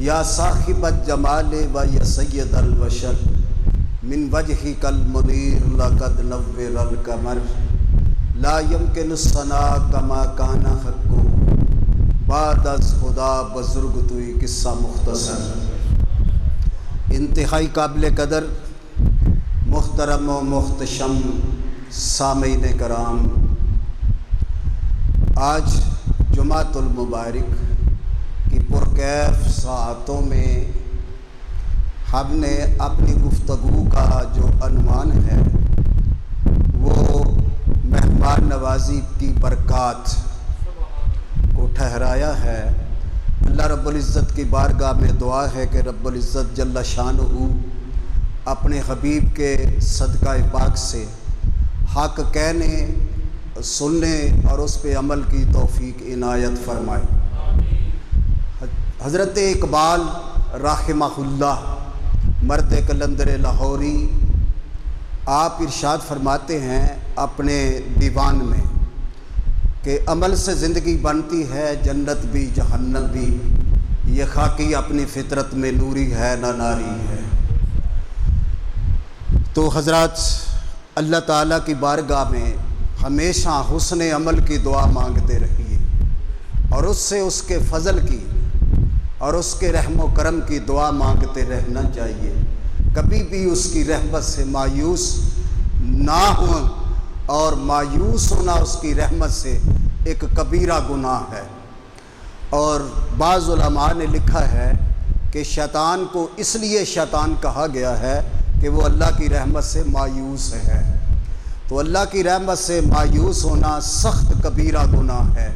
یا صاحب الجمال و یا سید البشر من وجهک المنیر لقد نور القمر لا يمکن الثناء کما کان حق بعد از خدا بزرگ توئی قصہ مختصر۔ انتہائی قابل قدر محترم و محتشم سامعین کرام، آج جمعۃ المبارک کی پرکیف ساعتوں میں ہم نے اپنی گفتگو کا جو عنوان ہے وہ مہمان نوازی کی برکات کو ٹھہرایا ہے۔ اللہ رب العزت کی بارگاہ میں دعا ہے کہ رب العزت جل شانہ اپنے حبیب کے صدقہ پاک سے حق کہنے، سننے اور اس پہ عمل کی توفیق عنایت فرمائے۔ حضرت اقبال رحمہ اللہ مرد قلندر لاہوری آپ ارشاد فرماتے ہیں اپنے دیوان میں کہ عمل سے زندگی بنتی ہے، جنت بھی جہنم بھی، یہ خاکی اپنی فطرت میں نوری ہے نہ ناری ہے۔ تو حضرات، اللہ تعالیٰ کی بارگاہ میں ہمیشہ حسن عمل کی دعا مانگتے رہیے اور اس سے اس کے فضل کی اور اس کے رحم و کرم کی دعا مانگتے رہنا چاہیے۔ کبھی بھی اس کی رحمت سے مایوس نہ ہوں، اور مایوس ہونا اس کی رحمت سے ایک کبیرہ گناہ ہے۔ اور بعض علماء نے لکھا ہے کہ شیطان کو اس لیے شیطان کہا گیا ہے کہ وہ اللہ کی رحمت سے مایوس ہے۔ تو اللہ کی رحمت سے مایوس ہونا سخت کبیرہ گناہ ہے،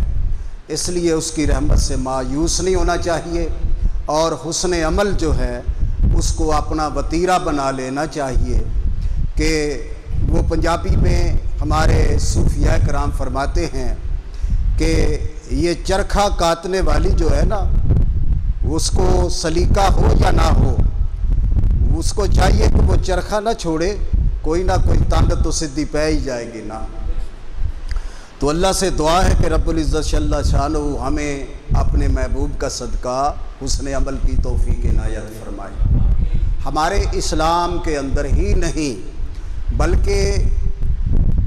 اس لیے اس کی رحمت سے مایوس نہیں ہونا چاہیے، اور حسن عمل جو ہے اس کو اپنا وتیرہ بنا لینا چاہیے۔ کہ وہ پنجابی میں ہمارے صوفیاء کرام فرماتے ہیں کہ یہ چرخہ کاٹنے والی جو ہے نا، اس کو سلیقہ ہو یا نہ ہو، اس کو چاہیے کہ وہ چرخہ نہ چھوڑے، کوئی نہ کوئی تانڈ تو سدھی پہ ہی جائے گی نا۔ تو اللہ سے دعا ہے کہ رب العزت جل شانہ ہمیں اپنے محبوب کا صدقہ حسن عمل کی توفیق عنایت فرمائے۔ ہمارے اسلام کے اندر ہی نہیں بلکہ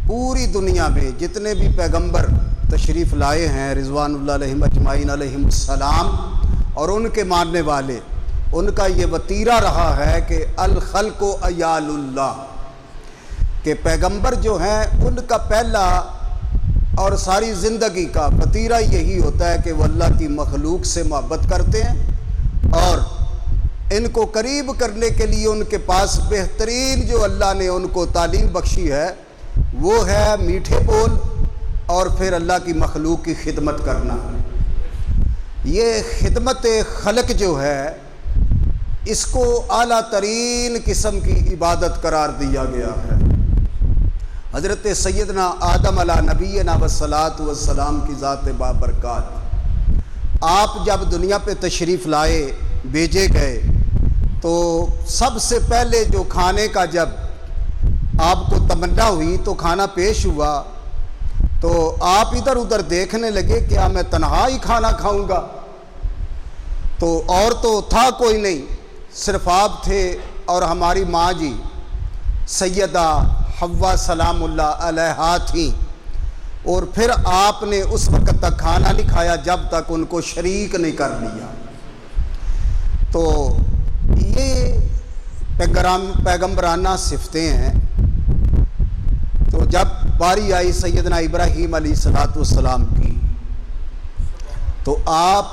پوری دنیا میں جتنے بھی پیغمبر تشریف لائے ہیں رضوان اللہ علیہم اجمعین علیہم السلام، اور ان کے ماننے والے، ان کا یہ وتیرہ رہا ہے کہ الخلق عیال اللہ، کہ پیغمبر جو ہیں ان کا پہلا اور ساری زندگی کا وتیرہ یہی ہوتا ہے کہ وہ اللہ کی مخلوق سے محبت کرتے ہیں، اور ان کو قریب کرنے کے لیے ان کے پاس بہترین جو اللہ نے ان کو تعلیم بخشی ہے وہ ہے میٹھے بول اور پھر اللہ کی مخلوق کی خدمت کرنا۔ یہ خدمت خلق جو ہے اس کو اعلیٰ ترین قسم کی عبادت قرار دیا گیا ہے۔ حضرت سیدنا آدم علیہ نبینا والصلاۃ والسلام کی ذات بابرکات، آپ جب دنیا پہ تشریف لائے، بھیجے گئے، تو سب سے پہلے جو کھانے کا جب آپ کو تمنا ہوئی تو کھانا پیش ہوا، تو آپ ادھر ادھر دیکھنے لگے کیا میں تنہا ہی کھانا کھاؤں گا؟ تو اور تو تھا کوئی نہیں، صرف آپ تھے اور ہماری ماں جی سیدہ حوا سلام اللہ علیہا تھیں، اور پھر آپ نے اس وقت تک کھانا نہیں کھایا جب تک ان کو شریک نہیں کر لیا۔ تو یہ پیغمبرانہ صفتیں ہیں۔ تو جب باری آئی سیدنا ابراہیم علیہ السلام کی، تو آپ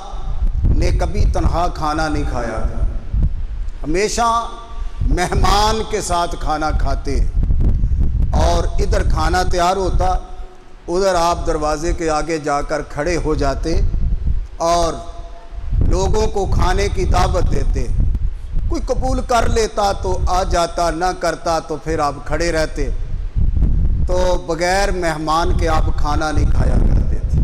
نے کبھی تنہا کھانا نہیں کھایا تھا، ہمیشہ مہمان کے ساتھ کھانا کھاتے، اور ادھر کھانا تیار ہوتا، ادھر آپ دروازے کے آگے جا کر کھڑے ہو جاتے اور لوگوں کو کھانے کی دعوت دیتے۔ کوئی قبول کر لیتا تو آ جاتا، نہ کرتا تو پھر آپ کھڑے رہتے۔ تو بغیر مہمان کے آپ کھانا نہیں کھایا کرتے تھے۔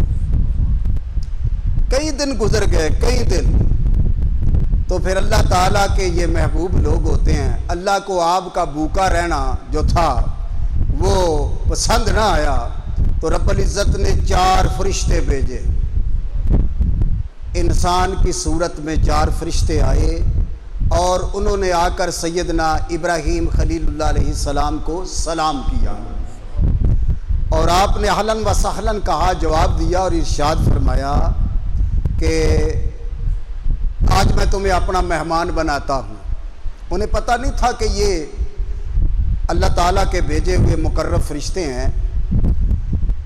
کئی دن گزر گئے، کئی دن، تو پھر اللہ تعالیٰ کے یہ محبوب لوگ ہوتے ہیں، اللہ کو آپ کا بھوکا رہنا جو تھا وہ پسند نہ آیا، تو رب العزت نے 4 فرشتے بھیجے انسان کی صورت میں 4 فرشتے آئے اور انہوں نے آ کر سیدنا ابراہیم خلیل اللہ علیہ السلام کو سلام کیا، اور آپ نے اہلاً و سہلاً کہا، جواب دیا اور ارشاد فرمایا کہ آج میں تمہیں اپنا مہمان بناتا ہوں۔ انہیں پتہ نہیں تھا کہ یہ اللہ تعالیٰ کے بھیجے ہوئے مقرب فرشتے ہیں،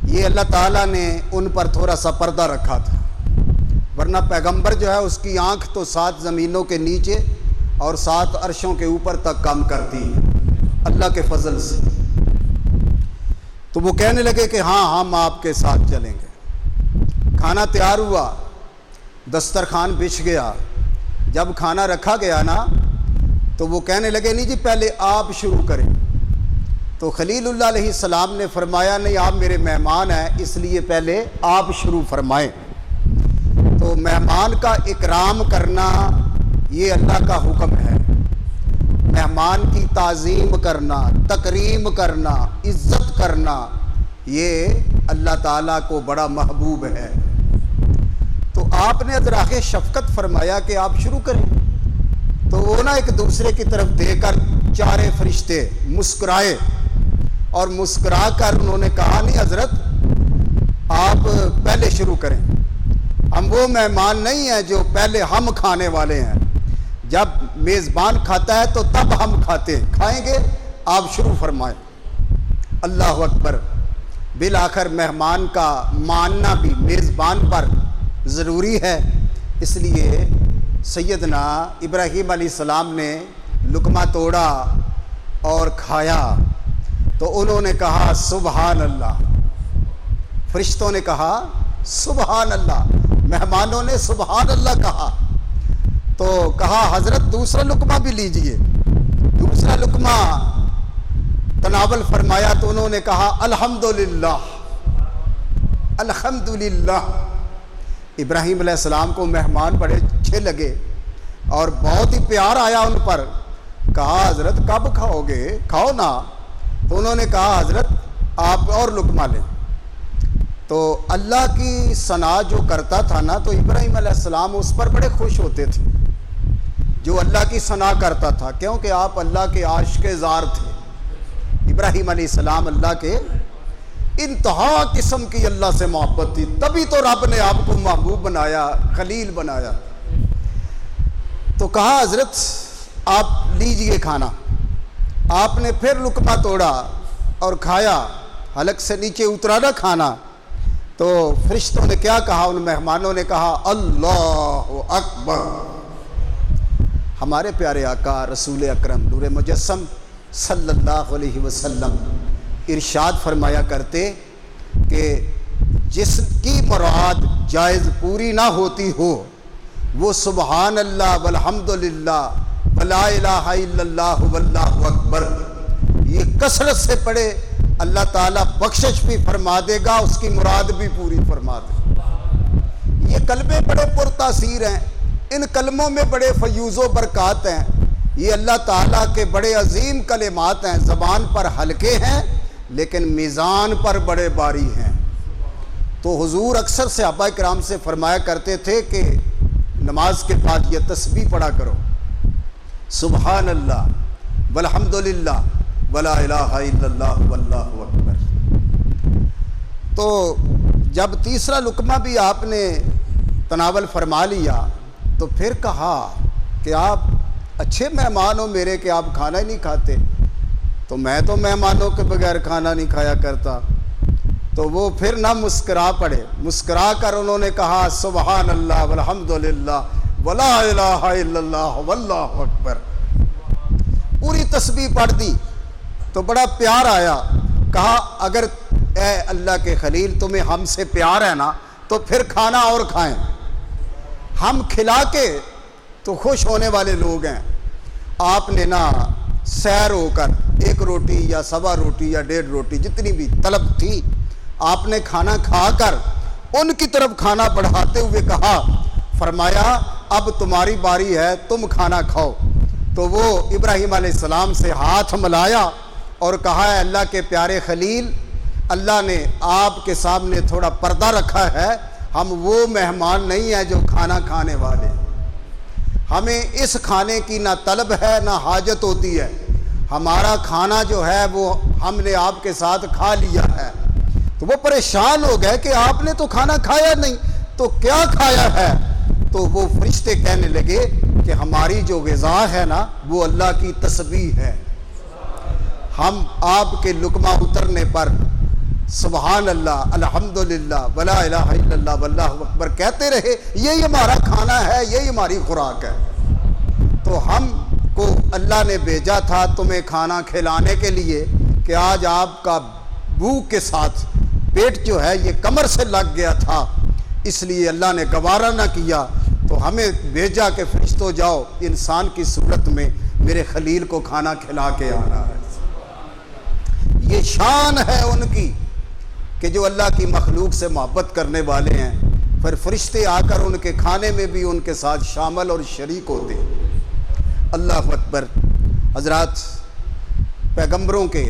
یہ اللہ تعالیٰ نے ان پر تھوڑا سا پردہ رکھا تھا، ورنہ پیغمبر جو ہے اس کی آنکھ تو 7 زمینوں کے نیچے اور 7 عرشوں کے اوپر تک کام کرتی ہے اللہ کے فضل سے۔ تو وہ کہنے لگے کہ ہاں ہم آپ کے ساتھ چلیں گے۔ کھانا تیار ہوا، دسترخوان بچھ گیا۔ جب کھانا رکھا گیا نا تو وہ کہنے لگے نہیں جی پہلے آپ شروع کریں۔ تو خلیل اللہ علیہ السلام نے فرمایا نہیں، آپ میرے مہمان ہیں اس لیے پہلے آپ شروع فرمائیں۔ تو مہمان کا اکرام کرنا یہ اللہ کا حکم ہے، مہمان کی تعظیم کرنا، تکریم کرنا، عزت کرنا یہ اللہ تعالیٰ کو بڑا محبوب ہے۔ تو آپ نے ادراک شفقت فرمایا کہ آپ شروع کریں۔ تو وہ نا ایک دوسرے کی طرف دے کر 4 فرشتے مسکرائے، اور مسکرا کر انہوں نے کہا نہیں حضرت آپ پہلے شروع کریں، ہم وہ مہمان نہیں ہیں جو پہلے ہم کھانے والے ہیں، جب میزبان کھاتا ہے تو تب ہم کھاتے ہیں، کھائیں گے آپ شروع فرمائیں۔ اللہ اکبر۔ بالآخر مہمان کا ماننا بھی میزبان پر ضروری ہے، اس لیے سیدنا ابراہیم علیہ السلام نے لقمہ توڑا اور کھایا تو انہوں نے کہا سبحان اللہ، فرشتوں نے کہا سبحان اللہ، مہمانوں نے سبحان اللہ کہا۔ تو کہا حضرت دوسرا لقمہ بھی لیجئے۔ دوسرا لقمہ تناول فرمایا تو انہوں نے کہا الحمدللہ الحمدللہ۔ ابراہیم علیہ السلام کو مہمان بڑے اچھے لگے اور بہت ہی پیار آیا ان پر۔ کہا حضرت کب کھاؤ گے، کھاؤ نا۔ تو انہوں نے کہا حضرت آپ اور لقمہ لیں۔ تو اللہ کی ثنا جو کرتا تھا نا تو ابراہیم علیہ السلام اس پر بڑے خوش ہوتے تھے، جو اللہ کی ثنا کرتا تھا، کیونکہ آپ اللہ کے عاشق زار تھے۔ ابراہیم علیہ السلام اللہ کے انتہا قسم کی اللہ سے محبت تھی، تبھی تو رب نے آپ کو محبوب بنایا، خلیل بنایا۔ تو کہا حضرت آپ لیجئے کھانا۔ آپ نے پھر لقمہ توڑا اور کھایا، حلق سے نیچے اترا نہ کھانا۔ تو فرشتوں نے کیا کہا، ان مہمانوں نے کہا اللہ اکبر۔ ہمارے پیارے آقا رسول اکرم نور مجسم صلی اللہ علیہ وسلم ارشاد فرمایا کرتے کہ جس کی مراد جائز پوری نہ ہوتی ہو وہ سبحان اللہ والحمدللہ ولا الہ الا اللہ واللہ اکبر یہ کثرت سے پڑھے، اللہ تعالیٰ بخشش بھی فرما دے گا، اس کی مراد بھی پوری فرما دے گا۔ یہ کلمے بڑے پرتاثیر ہیں، ان کلموں میں بڑے فیوز و برکات ہیں، یہ اللہ تعالیٰ کے بڑے عظیم کلمات ہیں، زبان پر ہلکے ہیں لیکن میزان پر بڑے باری ہیں۔ تو حضور اکثر صحابہ کرام سے فرمایا کرتے تھے کہ نماز کے بعد یہ تسبیح پڑھا کرو، سبحان اللہ والحمدللہ ولا الہ الا اللہ واللہ اکبر۔ تو جب تیسرا لقمہ بھی آپ نے تناول فرما لیا تو پھر کہا کہ آپ اچھے مہمان ہو میرے کہ آپ کھانا ہی نہیں کھاتے۔ تو میں تو مہمانوں کے بغیر کھانا نہیں کھایا کرتا۔ تو وہ پھر نہ مسکرا پڑے، مسکرا کر انہوں نے کہا سبحان اللہ والحمدللہ ولا الہ الا اللہ واللہ اکبر۔ پوری تسبیح پڑھ دی تو بڑا پیار آیا۔ کہا اگر اے اللہ کے خلیل تمہیں ہم سے پیار ہے نا تو پھر کھانا اور کھائیں، ہم کھلا کے تو خوش ہونے والے لوگ ہیں۔ آپ نے نا سیر ہو کر 1 روٹی یا 1.25 روٹی یا 1.5 روٹی جتنی بھی طلب تھی، آپ نے کھانا کھا کر ان کی طرف کھانا بڑھاتے ہوئے کہا، فرمایا اب تمہاری باری ہے، تم کھانا کھاؤ۔ تو وہ ابراہیم علیہ السلام سے ہاتھ ملایا اور کہا ہے اللہ کے پیارے خلیل، اللہ نے آپ کے سامنے تھوڑا پردہ رکھا ہے، ہم وہ مہمان نہیں ہیں جو کھانا کھانے والے، ہمیں اس کھانے کی نہ طلب ہے نہ حاجت ہوتی ہے، ہمارا کھانا جو ہے وہ ہم نے آپ کے ساتھ کھا لیا ہے۔ تو وہ پریشان ہو گئے کہ آپ نے تو کھانا کھایا نہیں، تو کیا کھایا ہے؟ تو وہ فرشتے کہنے لگے کہ ہماری جو غذا ہے نا وہ اللہ کی تسبیح ہے۔ ہم آپ کے لقمہ اترنے پر سبحان اللہ، الحمدللہ، ولا الہ الا اللہ، واللہ اکبر کہتے رہے، یہی ہمارا کھانا ہے، یہی ہماری خوراک ہے۔ تو ہم کو اللہ نے بھیجا تھا تمہیں کھانا کھلانے کے لیے کہ آج آپ کا بھوک کے ساتھ پیٹ جو ہے یہ کمر سے لگ گیا تھا، اس لیے اللہ نے گوارا نہ کیا، تو ہمیں بھیجا کہ فرشتوں جاؤ انسان کی صورت میں میرے خلیل کو کھانا کھلا کے آنا ہے۔ یہ شان ہے ان کی کہ جو اللہ کی مخلوق سے محبت کرنے والے ہیں، پھر فرشتے آ کر ان کے کھانے میں بھی ان کے ساتھ شامل اور شریک ہوتے ہیں۔ اللہ اکبر۔ حضرات، پیغمبروں کے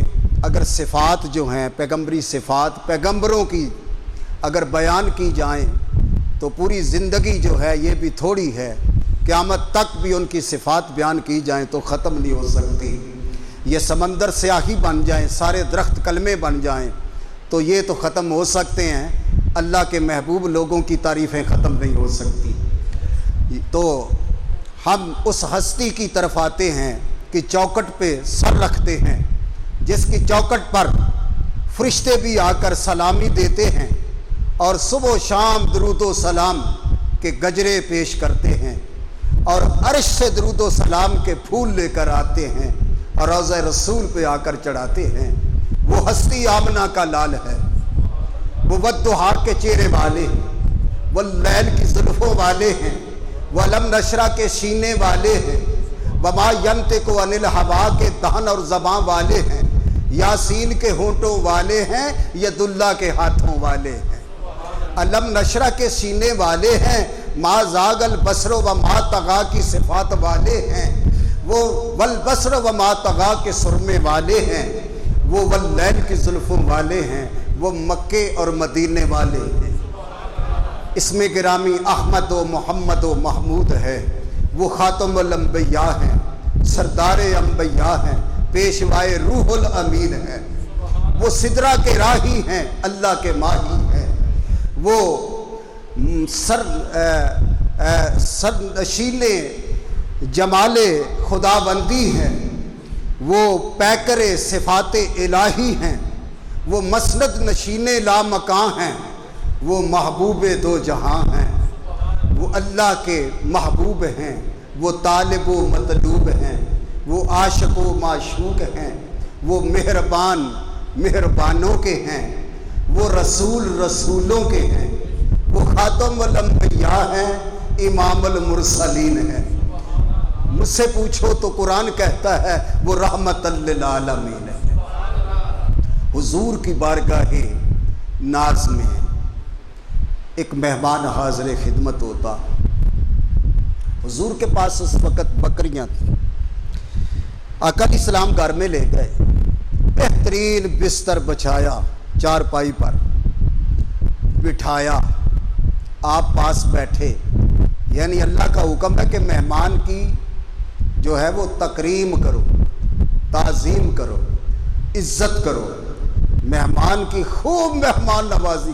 اگر صفات جو ہیں، پیغمبری صفات پیغمبروں کی اگر بیان کی جائیں تو پوری زندگی جو ہے یہ بھی تھوڑی ہے، قیامت تک بھی ان کی صفات بیان کی جائیں تو ختم نہیں ہو سکتی۔ یہ سمندر سیاہی بن جائیں، سارے درخت کلمے بن جائیں تو یہ تو ختم ہو سکتے ہیں، اللہ کے محبوب لوگوں کی تعریفیں ختم نہیں ہو سکتی۔ تو ہم اس ہستی کی طرف آتے ہیں کہ چوکٹ پہ سر رکھتے ہیں، جس کی چوکٹ پر فرشتے بھی آ کر سلامی دیتے ہیں اور صبح و شام درود و سلام کے گجرے پیش کرتے ہیں، اور عرش سے درود و سلام کے پھول لے کر آتے ہیں اور روضہ رسول پہ آ کر چڑھاتے ہیں۔ وہ ہستی آمنہ کا لال ہے، وہ والضحیٰ کے چہرے والے ہیں، وہ لیل کی زلفوں والے ہیں، وہ علم نشرہ کے سینے والے ہیں، وما ینطق عن الہوا کے دہن اور زباں والے ہیں، یاسین کے ہونٹوں والے ہیں، ید اللہ کے ہاتھوں والے ہیں، علم نشرہ کے سینے والے ہیں، ما زاغ البصر و ما طغیٰ کی صفات والے ہیں، وہ والبصر و ما طغیٰ کے سرمے والے ہیں، وہ واللیل کی زلفوں والے ہیں، وہ مکے اور مدینے والے ہیں۔ اس میں گرامی احمد و محمد و محمود ہے، وہ خاتم الانبیاء ہیں، سردار انبیاء ہیں، پیشوائے روح الامین ہیں، وہ سدرہ کے راہی ہیں، اللہ کے ماہی ہیں، وہ سر نشین جمال خداوندی ہیں، وہ پیکر صفات الہی ہیں، وہ مسند نشین لامکاں ہیں، وہ محبوب دو جہاں ہیں، وہ اللہ کے محبوب ہیں، وہ طالب و مطلوب ہیں، وہ عاشق و معشوق ہیں، وہ مہربان مہربانوں کے ہیں، وہ رسول رسولوں کے ہیں، وہ خاتم الانبیاء ہیں، امام المرسلین ہیں۔ مجھ سے پوچھو تو قرآن کہتا ہے وہ رحمت للعالمین ہے۔ حضور کی بارگاہ ناز میں ایک مہمان حاضر خدمت ہوتا، حضور کے پاس اس وقت بکریاں تھیں، آقا علیہ السلام گھر میں لے گئے، بہترین بستر بچھایا، چارپائی پر بٹھایا، آپ پاس بیٹھے، یعنی اللہ کا حکم ہے کہ مہمان کی جو ہے وہ تکریم کرو، تعظیم کرو، عزت کرو، مہمان کی خوب مہمان نوازی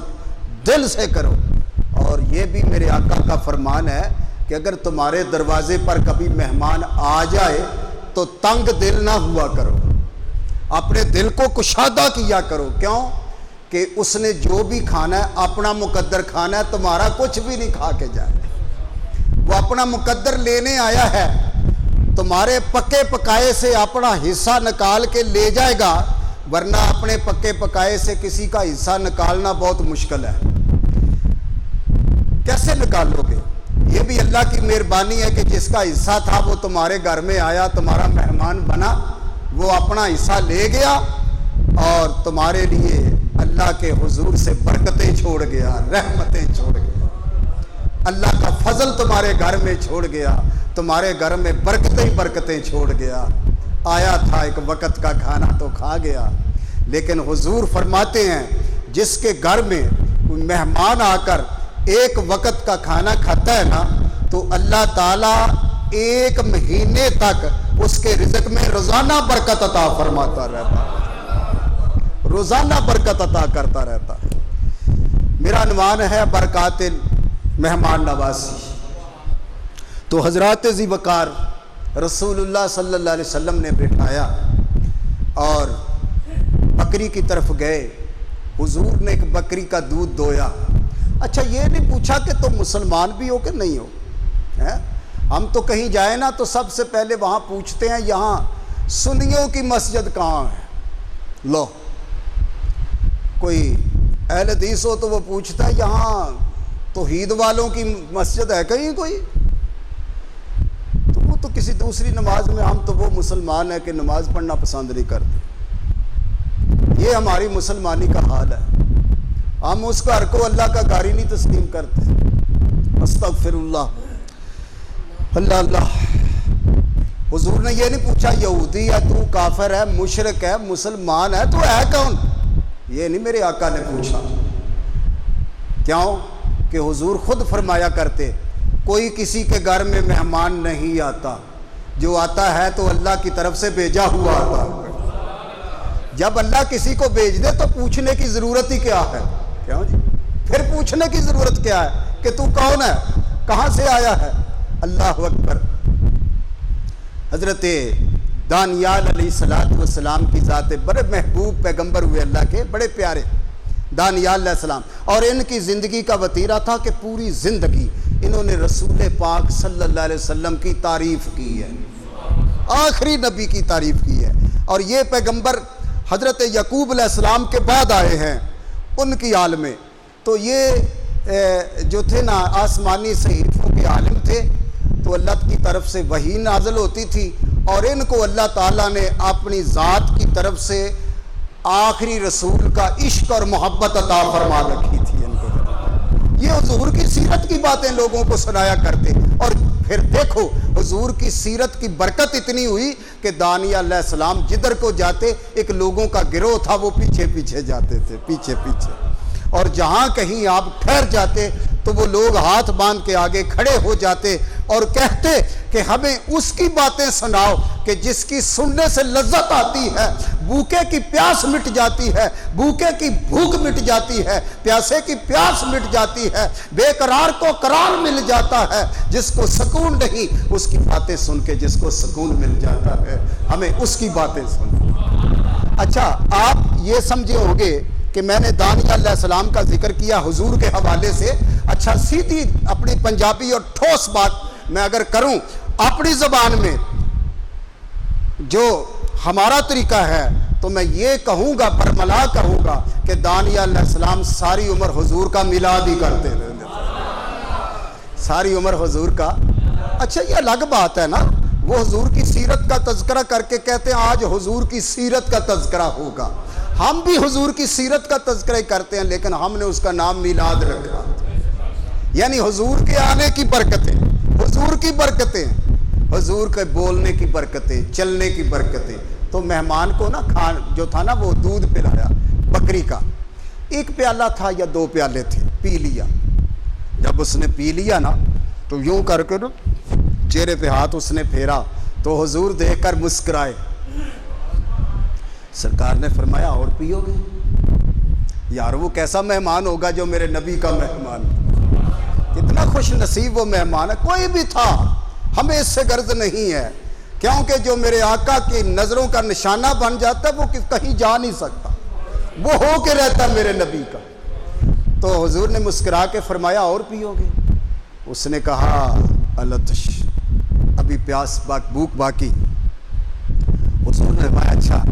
دل سے کرو۔ اور یہ بھی میرے آقا کا فرمان ہے کہ اگر تمہارے دروازے پر کبھی مہمان آ جائے تو تنگ دل نہ ہوا کرو، اپنے دل کو کشادہ کیا کرو۔ کیوں کہ اس نے جو بھی کھانا ہے اپنا مقدر کھانا ہے، تمہارا کچھ بھی نہیں کھا کے جائے، وہ اپنا مقدر لینے آیا ہے، تمہارے پکے پکائے سے اپنا حصہ نکال کے لے جائے گا، ورنہ اپنے پکے پکائے سے کسی کا حصہ نکالنا بہت مشکل ہے۔ کیسے نکالو گے؟ یہ بھی اللہ کی مہربانی ہے کہ جس کا حصہ تھا وہ تمہارے گھر میں آیا، تمہارا مہمان بنا، وہ اپنا حصہ لے گیا اور تمہارے لیے اللہ کے حضور سے برکتیں چھوڑ گیا، رحمتیں چھوڑ گیا، اللہ کا فضل تمہارے گھر میں چھوڑ گیا، تمہارے گھر میں برکتیں چھوڑ گیا۔ آیا تھا ایک وقت کا کھانا تو کھا گیا، لیکن حضور فرماتے ہیں جس کے گھر میں کوئی مہمان آ کر ایک وقت کا کھانا کھاتا ہے نا تو اللہ تعالیٰ 1 مہینے تک اس کے رزق میں روزانہ برکت عطا فرماتا رہتا ہے، روزانہ برکت عطا کرتا رہتا ہے۔ میرا عنوان ہے برکات مہمان نوازی۔ تو حضرات ذی وقار رسول اللہ صلی اللہ علیہ وسلم نے بٹھایا اور بکری کی طرف گئے۔ حضور نے ایک بکری کا دودھ دویا۔ اچھا یہ نہیں پوچھا کہ تم مسلمان بھی ہو کہ نہیں ہو؟ ہم تو کہیں جائیں نا تو سب سے پہلے وہاں پوچھتے ہیں یہاں سنیوں کی مسجد کہاں ہے؟ لو، کوئی اہل حدیث ہو تو وہ پوچھتا ہے یہاں توحید والوں کی مسجد ہے کہیں کوئی؟ تو وہ تو کسی دوسری نماز میں، ہم تو وہ مسلمان ہیں کہ نماز پڑھنا پسند نہیں کرتے۔ یہ ہماری مسلمانی کا حال ہے، ہم اس گھر کو اللہ کا گھر ہی نہیں تسلیم کرتے۔ استغفر اللہ، اللہ اللہ۔ حضور نے یہ نہیں پوچھا یہودی ہے تو کافر ہے مشرک ہے مسلمان ہے تو ہے کون؟ یہ نہیں میرے آقا نے پوچھا۔ کیوں کہ حضور خود فرمایا کرتے کوئی کسی کے گھر میں مہمان نہیں آتا، جو آتا ہے تو اللہ کی طرف سے بھیجا ہوا آتا ہے۔ جب اللہ کسی کو بھیج دے تو پوچھنے کی ضرورت ہی کیا ہے؟ کیوں جی؟ پھر پوچھنے کی ضرورت کیا ہے کہ تو کون ہے، کہاں سے آیا ہے؟ اللہ اکبر۔ حضرت دانیال علیہ السلام کی ذات بڑے محبوب پیغمبر ہوئے اللہ کے، بڑے پیارے دانیال علیہ السلام، اور ان کی زندگی کا وتیرہ تھا کہ پوری زندگی انہوں نے رسول پاک صلی اللہ علیہ وسلم کی تعریف کی ہے، آخری نبی کی تعریف کی ہے۔ اور یہ پیغمبر حضرت یعقوب علیہ السلام کے بعد آئے ہیں ان کی حال میں، تو یہ جو تھے نا آسمانی صحیفوں کے عالم تھے، تو اللہ کی طرف سے وحی نازل ہوتی تھی اور ان کو اللہ تعالیٰ نے اپنی ذات کی طرف سے آخری رسول کا عشق اور محبت عطا فرما رکھی تھی ان کو۔ یہ حضور کی سیرت کی باتیں لوگوں کو سنایا کرتے، اور پھر دیکھو حضور کی سیرت کی برکت اتنی ہوئی کہ دانیہ علیہ السلام جدھر کو جاتے ایک لوگوں کا گروہ تھا، وہ پیچھے پیچھے جاتے تھے، پیچھے پیچھے، اور جہاں کہیں آپ ٹھہر جاتے تو وہ لوگ ہاتھ باندھ کے آگے کھڑے ہو جاتے اور کہتے کہ ہمیں اس کی باتیں سناؤ کہ جس کی سننے سے لذت آتی ہے، بھوکے کی پیاس مٹ جاتی ہے، بھوکے کی بھوک مٹ جاتی ہے، پیاسے کی پیاس مٹ جاتی ہے، بے قرار کو قرار مل جاتا ہے، جس کو سکون نہیں اس کی باتیں سن کے جس کو سکون مل جاتا ہے، ہمیں اس کی باتیں سنو۔ اچھا آپ یہ سمجھے ہوں گے کہ میں نے دانیہ علیہ السلام کا ذکر کیا حضور کے حوالے سے۔ اچھا سیدھی اپنی پنجابی اور ٹھوس بات میں اگر کروں اپنی زبان میں جو ہمارا طریقہ ہے تو میں یہ کہوں گا، برملا کہوں گا کہ دانیہ علیہ السلام ساری عمر حضور کا میلاد ہی کرتے رہے، ساری عمر حضور کا۔ اچھا یہ الگ بات ہے نا، وہ حضور کی سیرت کا تذکرہ کر کے کہتے ہیں آج حضور کی سیرت کا تذکرہ ہوگا۔ ہم بھی حضور کی سیرت کا تذکرہ کرتے ہیں لیکن ہم نے اس کا نام میلاد رکھا، یعنی حضور کے آنے کی برکتیں، حضور کی برکتیں، حضور کے بولنے کی برکتیں، چلنے کی برکتیں۔ تو مہمان کو نا جو تھا نا وہ دودھ پلایا بکری کا، 1 پیالہ تھا یا 2 پیالے تھے، پی لیا۔ جب اس نے پی لیا نا تو یوں کر کے نا چہرے پہ ہاتھ اس نے پھیرا تو حضور دیکھ کر مسکرائے۔ سرکار نے فرمایا اور پیو گے؟ یار وہ کیسا مہمان ہوگا جو میرے نبی کا مہمان، کتنا خوش نصیب وہ مہمان ہے۔ کوئی بھی تھا ہمیں اس سے غرض نہیں ہے، کیونکہ جو میرے آقا کی نظروں کا نشانہ بن جاتا ہے وہ کہیں جا نہیں سکتا، وہ ہو کے رہتا میرے نبی کا۔ تو حضور نے مسکرا کے فرمایا اور پیو گے؟ اس نے کہا التش، ابھی پیاس بھوک باقی۔ حضور نے فرمایا اچھا۔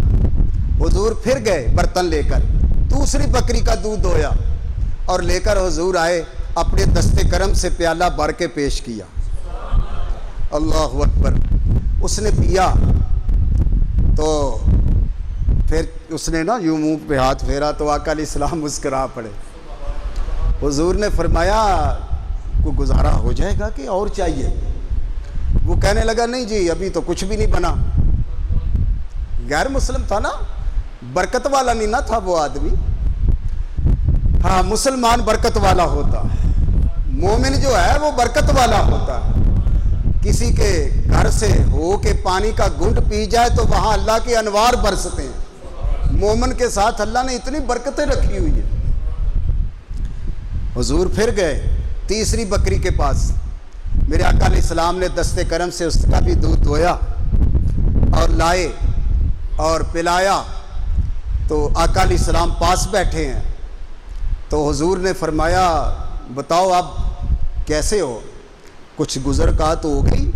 حضور پھر گئے برتن لے کر، دوسری بکری کا دودھ دویا اور لے کر حضور آئے، اپنے دستے کرم سے پیالہ بھر کے پیش کیا۔ اللہ اکبر۔ اس نے پیا تو پھر اس نے نا یوں منہ پہ ہاتھ پھیرا تو آقا علیہ السلام مسکرا پڑے۔ حضور نے فرمایا کو گزارا ہو جائے گا کہ اور چاہیے؟ وہ کہنے لگا نہیں جی ابھی تو کچھ بھی نہیں بنا۔ غیر مسلم تھا نا، برکت والا نہیں نہ تھا وہ آدمی۔ ہاں مسلمان برکت والا ہوتا ہے، مومن جو ہے وہ برکت والا ہوتا ہے. کسی کے گھر سے ہو کے پانی کا گھونٹ پی جائے تو وہاں اللہ کے انوار برستے ہیں. مومن کے ساتھ اللہ نے اتنی برکتیں رکھی ہوئی ہیں. حضور پھر گئے تیسری بکری کے پاس. میرے آقا علیہ السلام نے دستے کرم سے اس کا بھی دودھ دھویا اور لائے اور پلایا. تو آقا علیہ السلام پاس بیٹھے ہیں. تو حضور نے فرمایا بتاؤ آپ کیسے ہو, کچھ گزر کا تو ہو گئی.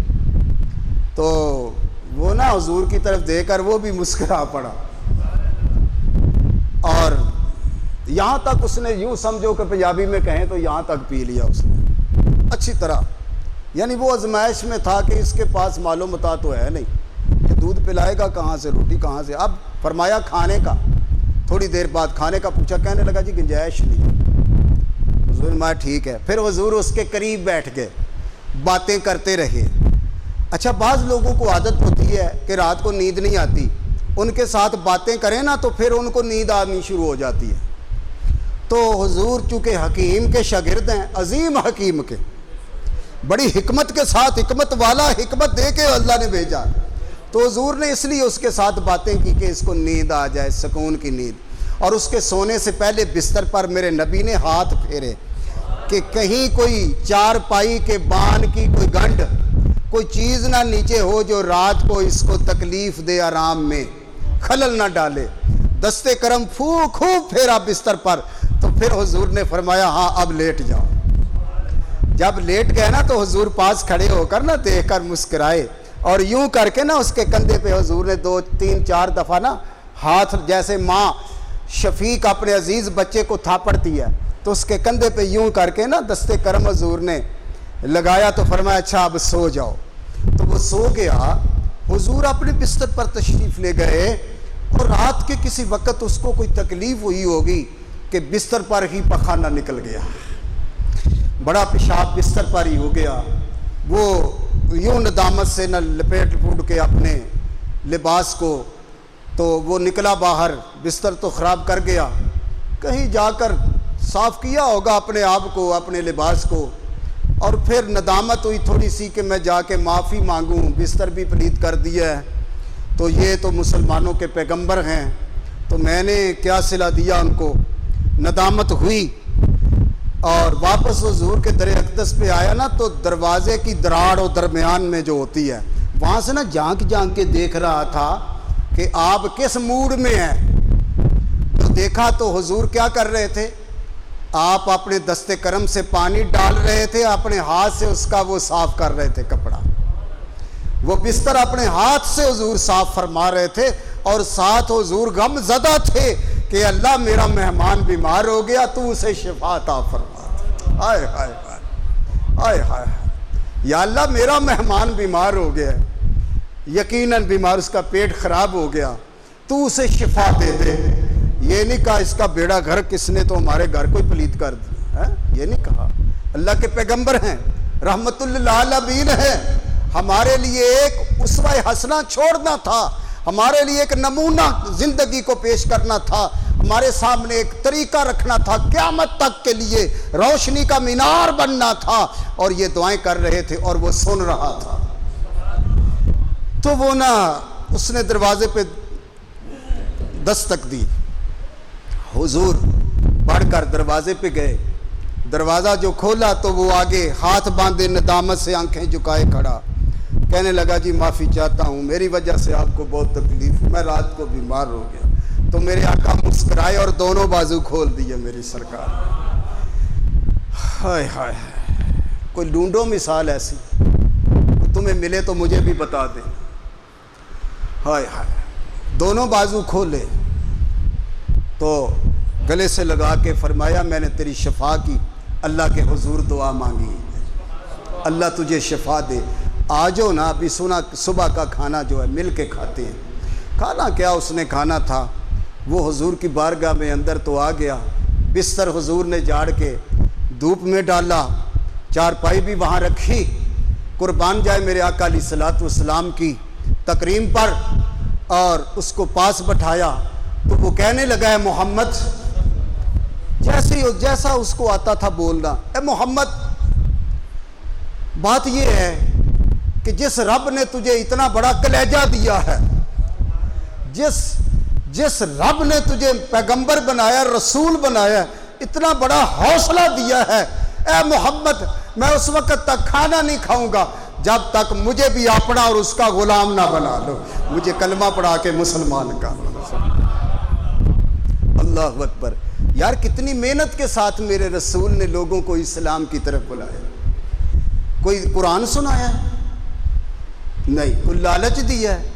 تو وہ نا حضور کی طرف دیکھ کر وہ بھی مسکرا پڑا, اور یہاں تک اس نے یوں سمجھو کہ پنجابی میں کہیں تو یہاں تک پی لیا اس نے اچھی طرح. یعنی وہ آزمائش میں تھا کہ اس کے پاس مال و متاع تو ہے نہیں کہ دودھ پلائے گا کہاں سے, روٹی کہاں سے. اب فرمایا کھانے کا. تھوڑی دیر بعد کھانے کا پوچھا, کہنے لگا جی گنجائش نہیں. حضور نے ٹھیک ہے. پھر حضور اس کے قریب بیٹھ گئے, باتیں کرتے رہے. اچھا بعض لوگوں کو عادت ہوتی ہے کہ رات کو نیند نہیں آتی, ان کے ساتھ باتیں کریں نا تو پھر ان کو نیند آنی شروع ہو جاتی ہے. تو حضور چونکہ حکیم کے شاگرد ہیں, عظیم حکیم کے, بڑی حکمت کے ساتھ, حکمت والا حکمت دے کے اللہ نے بھیجا, تو حضور نے اس لیے اس کے ساتھ باتیں کی کہ اس کو نیند آ جائے, سکون کی نیند. اور اس کے سونے سے پہلے بستر پر میرے نبی نے ہاتھ پھیرے کہ کہیں کوئی چار پائی کے بان کی کوئی گنڈ, کوئی چیز نہ نیچے ہو جو رات کو اس کو تکلیف دے, آرام میں خلل نہ ڈالے. دستے کرم خوب پھیرا بستر پر. تو پھر حضور نے فرمایا ہاں اب لیٹ جاؤ. جب لیٹ گئے نا تو حضور پاس کھڑے ہو کر نا دیکھ کر مسکرائے, اور یوں کر کے نا اس کے کندھے پہ حضور نے 2 3 4 دفعہ نا ہاتھ, جیسے ماں شفیق اپنے عزیز بچے کو تھاپڑتی ہے, تو اس کے کندھے پہ یوں کر کے نا دستے کرم حضور نے لگایا. تو فرمایا اچھا اب سو جاؤ. تو وہ سو گیا. حضور اپنے بستر پر تشریف لے گئے, اور رات کے کسی وقت اس کو کوئی تکلیف ہوئی ہوگی کہ بستر پر ہی پخانہ نکل گیا, بڑا پیشاب بستر پر ہی ہو گیا. وہ یوں ندامت سے نہ لپیٹ پوٹ کے اپنے لباس کو, تو وہ نکلا باہر. بستر تو خراب کر گیا, کہیں جا کر صاف کیا ہوگا اپنے آپ کو, اپنے لباس کو, اور پھر ندامت ہوئی تھوڑی سی کہ میں جا کے معافی مانگوں, بستر بھی پلید کر دیا ہے, تو یہ تو مسلمانوں کے پیغمبر ہیں, تو میں نے کیا صلہ دیا ان کو. ندامت ہوئی, اور واپس حضور کے در اقدس پہ آیا نا, تو دروازے کی دراڑ و درمیان میں جو ہوتی ہے وہاں سے نا جھانک کے دیکھ رہا تھا کہ آپ کس موڈ میں ہیں. تو دیکھا تو حضور کیا کر رہے تھے, آپ اپنے دستے کرم سے پانی ڈال رہے تھے, اپنے ہاتھ سے اس کا وہ صاف کر رہے تھے کپڑا. وہ بستر اپنے ہاتھ سے حضور صاف فرما رہے تھے, اور ساتھ حضور غم زدہ تھے کہ اللہ میرا مہمان بیمار ہو گیا, تو اسے شفا عطا فرما. آئے ہائے ہائے ہائے, یا اللہ میرا مہمان بیمار ہو گیا, یقیناً بیمار, اس کا پیٹ خراب ہو گیا, تو اسے شفا دے دے. یہ نہیں کہا اس کا بیڑا گھر کس نے تو ہمارے گھر کو پلید کر دیا, یہ نہیں کہا. اللہ کے پیغمبر ہیں, رحمت للعالمین ہیں, ہمارے لیے ایک اسوہ حسنہ چھوڑنا تھا, ہمارے لیے ایک نمونہ زندگی کو پیش کرنا تھا, ہمارے سامنے ایک طریقہ رکھنا تھا, قیامت تک کے لیے روشنی کا مینار بننا تھا. اور یہ دعائیں کر رہے تھے اور وہ سن رہا تھا. تو وہ نا اس نے دروازے پہ دستک دی. حضور بڑھ کر دروازے پہ گئے, دروازہ جو کھولا تو وہ آگے ہاتھ باندھے ندامت سے آنکھیں جھکائے کھڑا, کہنے لگا جی معافی چاہتا ہوں, میری وجہ سے آپ کو بہت تکلیف, میں رات کو بیمار ہو گیا. تو میرے آقا مسکرائے اور دونوں بازو کھول دیے میری سرکار. ہائے ہائے, کوئی ڈھونڈو مثال ایسی, تمہیں ملے تو مجھے بھی بتا دیں. ہائے ہائے, دونوں بازو کھولے تو گلے سے لگا کے فرمایا میں نے تیری شفا کی, اللہ کے حضور دعا مانگی, اللہ تجھے شفا دے. آجو نا, ابھی سنا صبح کا کھانا جو ہے مل کے کھاتے ہیں. کھانا کیا اس نے کھانا تھا, وہ حضور کی بارگاہ میں اندر تو آ گیا. بستر حضور نے جاڑ کے دھوپ میں ڈالا, چارپائی بھی وہاں رکھی. قربان جائے میرے آقا علیہ الصلوۃ والسلام کی تکریم پر, اور اس کو پاس بٹھایا. تو وہ کہنے لگا ہے محمد, جیسا اس کو آتا تھا بولنا, اے محمد بات یہ ہے کہ جس رب نے تجھے اتنا بڑا کلیجہ دیا ہے، جس رب نے تجھے پیغمبر بنایا، رسول بنایا، اتنا بڑا حوصلہ دیا ہے، اے محمد میں اس وقت تک کھانا نہیں کھاؤں گا جب تک مجھے بھی اپنا اور اس کا غلام نہ بنا لو، مجھے کلمہ پڑھا کے مسلمان کا۔ اللہ اکبر۔ یار کتنی محنت کے ساتھ میرے رسول نے لوگوں کو اسلام کی طرف بلایا۔ کوئی قرآن سنایا ہے؟ نہیں۔ کوئی لالچ دیا ہے؟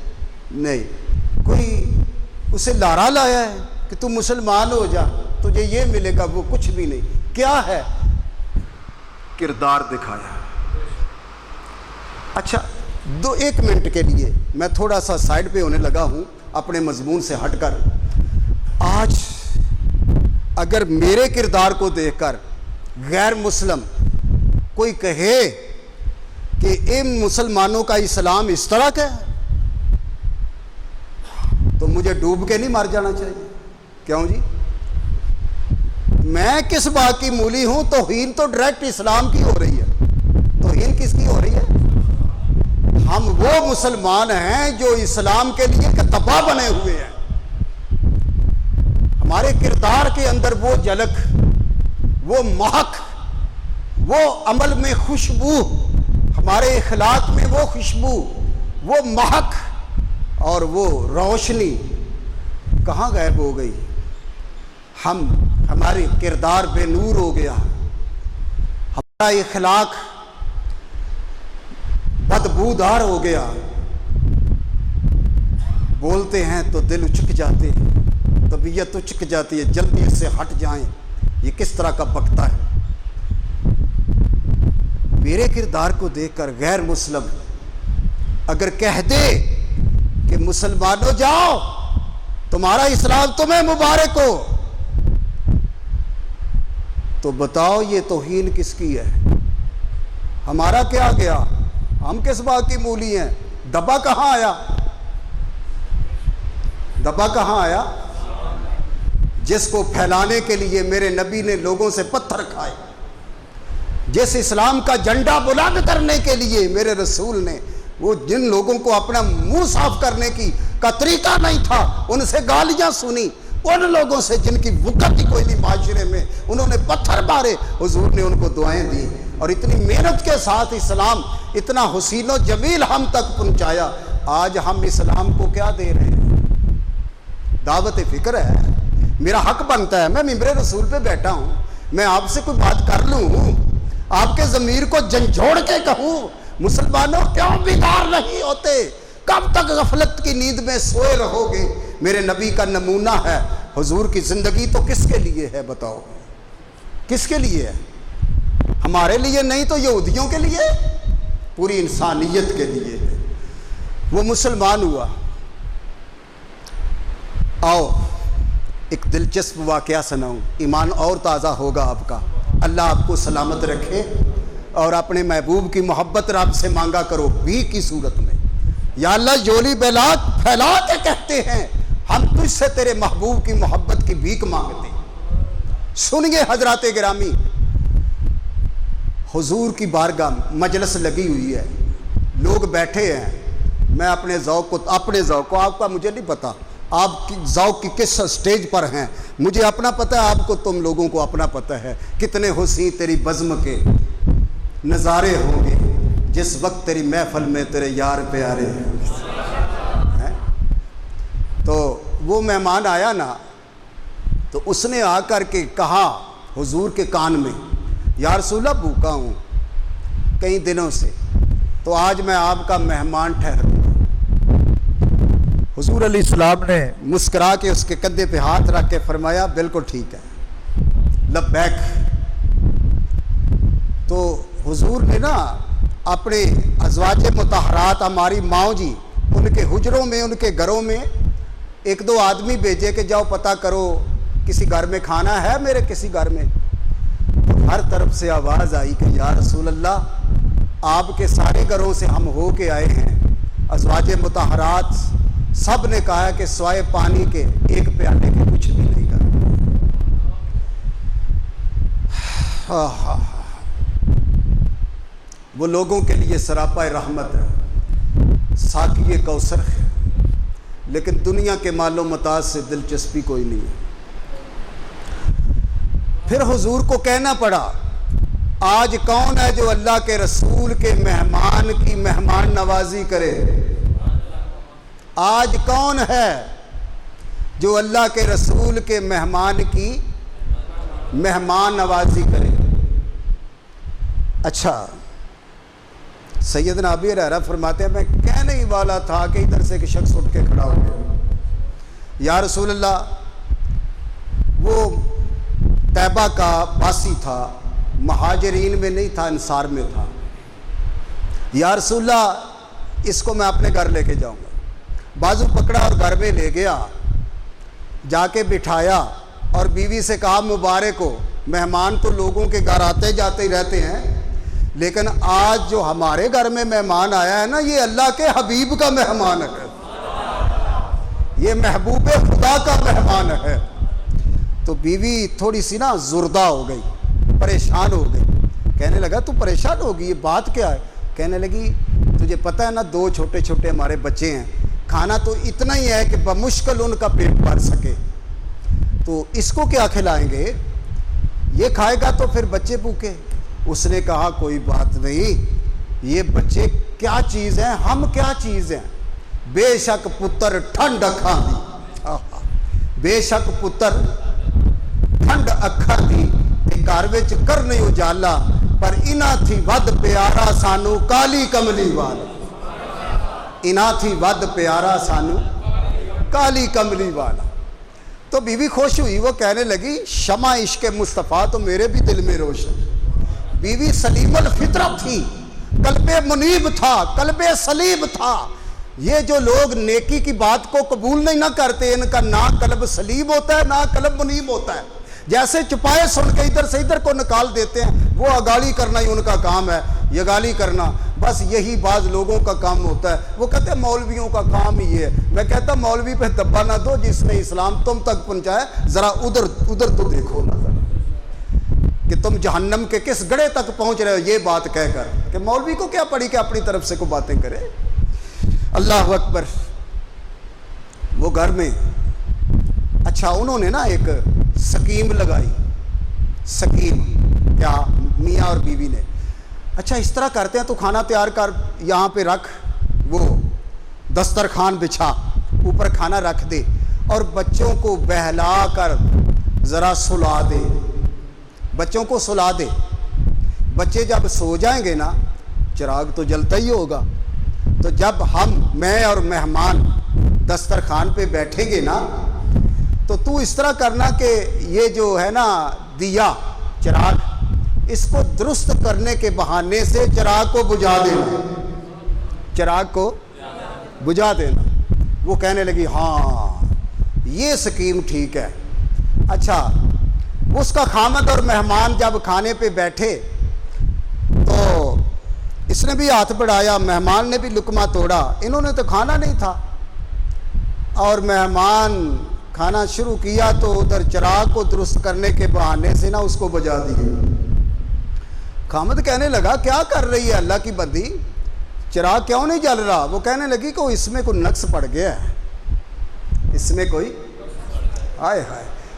نہیں۔ کوئی اسے لارا لایا ہے کہ تم مسلمان ہو جا تجھے یہ ملے گا، وہ کچھ بھی نہیں۔ کیا ہے؟ کردار دکھایا۔ اچھا ایک منٹ کے لیے میں تھوڑا سا سائڈ پہ ہونے لگا ہوں اپنے مضمون سے ہٹ کر۔ آج اگر میرے کردار کو دیکھ کر غیر مسلم کوئی کہے کہ ان مسلمانوں کا اسلام اس طرح کا ہے تو مجھے ڈوب کے نہیں مر جانا چاہیے۔ کیوں جی؟ میں کس بات کی مولی ہوں؟ توہین تو ڈائریکٹ اسلام کی ہو رہی ہے۔ توہین کس کی ہو رہی ہے؟ ہم وہ مسلمان ہیں جو اسلام کے لیے کتبہ بنے ہوئے ہیں۔ ہمارے کردار کے اندر وہ جھلک، وہ مہک، وہ عمل میں خوشبو، ہمارے اخلاق میں وہ خوشبو، وہ مہک اور وہ روشنی کہاں غائب ہو گئی؟ ہمارے کردار بے نور ہو گیا، ہمارا اخلاق بدبودار ہو گیا، بولتے ہیں تو دل اچک جاتے ہیں، طبیعت اچک جاتی ہے، جلدی اس سے ہٹ جائیں، یہ کس طرح کا بکتا ہے۔ میرے کردار کو دیکھ کر غیر مسلم اگر کہہ دے کہ مسلمانوں جاؤ تمہارا اسلام تمہیں مبارک ہو، تو بتاؤ یہ توہین کس کی ہے؟ ہمارا کیا گیا؟ ہم کس بات کی مولی ہیں؟ دبا کہاں آیا؟ دبا کہاں آیا؟ جس کو پھیلانے کے لیے میرے نبی نے لوگوں سے پتھر کھائے، جس اسلام کا جھنڈا بلند کرنے کے لیے میرے رسول نے وہ جن لوگوں کو اپنا منہ صاف کرنے کا طریقہ نہیں تھا ان سے گالیاں سنی، ان لوگوں سے جن کی وقت ہی کوئی نہیں معاشرے میں، انہوں نے پتھر مارے، حضور نے ان کو دعائیں دی، اور اتنی محنت کے ساتھ اسلام اتنا حسین و جمیل ہم تک پہنچایا۔ آج ہم اسلام کو کیا دے رہے ہیں؟ دعوت فکر ہے۔ میرا حق بنتا ہے، میں ممبر رسول پہ بیٹھا ہوں، میں آپ سے کوئی بات کر لوں، آپ کے ضمیر کو جھنجھوڑ کے کہوں مسلمانوں کیوں بیدار نہیں ہوتے؟ کب تک غفلت کی نیند میں سوئے رہو گے؟ میرے نبی کا نمونہ ہے، حضور کی زندگی تو کس کے لیے ہے بتاؤ؟ کس کے لیے ہے؟ ہمارے لیے نہیں تو یہودیوں کے لیے، پوری انسانیت کے لیے ہے۔ وہ مسلمان ہوا۔ آؤ ایک دلچسپ واقعہ سناؤں، ایمان اور تازہ ہوگا آپ کا۔ اللہ آپ کو سلامت رکھے، اور اپنے محبوب کی محبت رب سے مانگا کرو بھی کی صورت میں۔ یا اللہ جولی بیلات پھیلا کے کہتے ہیں ہم تجھ سے تیرے محبوب کی محبت کی بھیک مانگتے ہیں۔ سنیے حضرات گرامی، حضور کی بارگاہ مجلس لگی ہوئی ہے، لوگ بیٹھے ہیں، میں اپنے ذوق کو آپ کا مجھے نہیں پتا، آپ کی ذوق کی کس سٹیج پر ہیں، مجھے اپنا پتہ ہے، آپ کو تم لوگوں کو اپنا پتہ ہے، کتنے حسین تیری بزم کے نظارے ہوں گے جس وقت تیری محفل میں تیرے یار پیارے ہیں۔ تو وہ مہمان آیا نا، تو اس نے آ کر کے کہا حضور کے کان میں، یا رسول اللہ بھوکا ہوں کئی دنوں سے، تو آج میں آپ کا مہمان ٹھہروں۔ حضور علیہ السلام نے مسکرا کے اس کے کندھے پہ ہاتھ رکھ کے فرمایا بالکل ٹھیک ہے، لبیک۔ تو حضور نے نا اپنے ازواج مطہرات ہماری ماؤں جی، ان کے حجروں میں، ان کے گھروں میں ایک دو آدمی بھیجے کہ جاؤ پتہ کرو کسی گھر میں کھانا ہے میرے کسی گھر میں۔ تو ہر طرف سے آواز آئی کہ یا رسول اللہ آپ کے سارے گھروں سے ہم ہو کے آئے ہیں، ازواج مطہرات سب نے کہا کہ سوائے پانی کے ایک پیالے کے کچھ بھی نہیں کر۔ وہ لوگوں کے لیے سراپا رحمت ہے، ساقی کوثر ہے، لیکن دنیا کے مال و متاع سے دلچسپی کوئی نہیں ہے۔ پھر حضور کو کہنا پڑا آج کون ہے جو اللہ کے رسول کے مہمان کی مہمان نوازی کرے؟ آج کون ہے جو اللہ کے رسول کے مہمان کی مہمان نوازی کرے؟ اچھا، سیدنا ابی ہریرہ فرماتے ہیں میں کہنے ہی والا تھا کہ ادھر سے ایک شخص اٹھ کے کھڑا ہو گیا، یا رسول اللہ، وہ طیبہ کا باسی تھا، مہاجرین میں نہیں تھا، انصار میں تھا، یا رسول اللہ اس کو میں اپنے گھر لے کے جاؤں گا۔ بازو پکڑا اور گھر میں لے گیا، جا کے بٹھایا اور بیوی سے کہا مبارک ہو، مہمان تو لوگوں کے گھر آتے جاتے ہی رہتے ہیں، لیکن آج جو ہمارے گھر میں مہمان آیا ہے نا، یہ اللہ کے حبیب کا مہمان ہے، یہ محبوب خدا کا مہمان ہے۔ تو بیوی تھوڑی سی نا زردہ ہو گئی، پریشان ہو گئی، کہنے لگا تو پریشان ہوگی، یہ بات کیا ہے؟ کہنے لگی تجھے پتہ ہے نا 2 چھوٹے چھوٹے ہمارے بچے ہیں، کھانا تو اتنا ہی ہے کہ بمشکل ان کا پیٹ بھر سکے، تو اس کو کیا کھلائیں گے؟ یہ کھائے گا تو پھر بچے بھوکے۔ اس نے کہا کوئی بات نہیں، یہ بچے کیا چیز ہیں، ہم کیا چیز ہیں؟ بے شک پتر ٹھنڈ اکھاں دی، بے شک پتر ٹھنڈ اکھاں دی تے گھر وچ کرنے اجالا، پر انہاں تھی ود پیارا سانو کالی کملی والا، انہاں تھی ود پیارا سانو کالی کملی والا۔ تو بیوی خوش ہوئی، وہ کہنے لگی شمع عشق مصطفیٰ تو میرے بھی دل میں روشن۔ بیوی سلیم الفطرت تھی، قلب منیب تھا، قلب سلیم تھا۔ یہ جو لوگ نیکی کی بات کو قبول نہیں نہ کرتے، ان کا نہ قلب سلیم ہوتا ہے نہ قلب منیب ہوتا ہے، جیسے چپائے سن کے ادھر سے ادھر کو نکال دیتے ہیں، وہ اگالی کرنا ہی ان کا کام ہے، یہ گالی کرنا، بس یہی بعض لوگوں کا کام ہوتا ہے۔ وہ کہتے ہیں مولویوں کا کام ہی ہے، میں کہتا مولوی پہ دبا نہ دو، جس نے اسلام تم تک پہنچایا ذرا ادھر تو دیکھو نا کہ تم جہنم کے کس گڑھے تک پہنچ رہے ہو، یہ بات کہہ کر کہ مولوی کو کیا پڑی کہ اپنی طرف سے کو باتیں کرے۔ اللہ اکبر۔ وہ گھر میں اچھا انہوں نے نا ایک سکیم لگائی، سکیم کیا میاں اور بیوی نے، اچھا اس طرح کرتے ہیں تو کھانا تیار کر، یہاں پہ رکھ، وہ دسترخوان بچھا، اوپر کھانا رکھ دے اور بچوں کو بہلا کر ذرا سلا دے، بچوں کو سلا دے۔ بچے جب سو جائیں گے نا، چراغ تو جلتا ہی ہوگا، تو جب میں اور مہمان دسترخوان پہ بیٹھیں گے نا، تو اس طرح کرنا کہ یہ جو ہے نا دیا چراغ، اس کو درست کرنے کے بہانے سے چراغ کو بجھا دینا، چراغ کو بجھا دینا۔ وہ کہنے لگی ہاں یہ سکیم ٹھیک ہے۔ اچھا اس کا خامد اور مہمان جب کھانے پہ بیٹھے تو اس نے بھی ہاتھ بڑھایا، مہمان نے بھی لقمہ توڑا، انہوں نے تو کھانا نہیں تھا، اور مہمان کھانا شروع کیا تو ادھر چراغ کو درست کرنے کے بہانے سے نا اس کو بجھا دیے۔ خامد کہنے لگا کیا کر رہی ہے اللہ کی بندی، چراغ کیوں نہیں جل رہا؟ وہ کہنے لگی کہ اس میں کوئی نقص پڑ گیا ہے، اس میں کوئی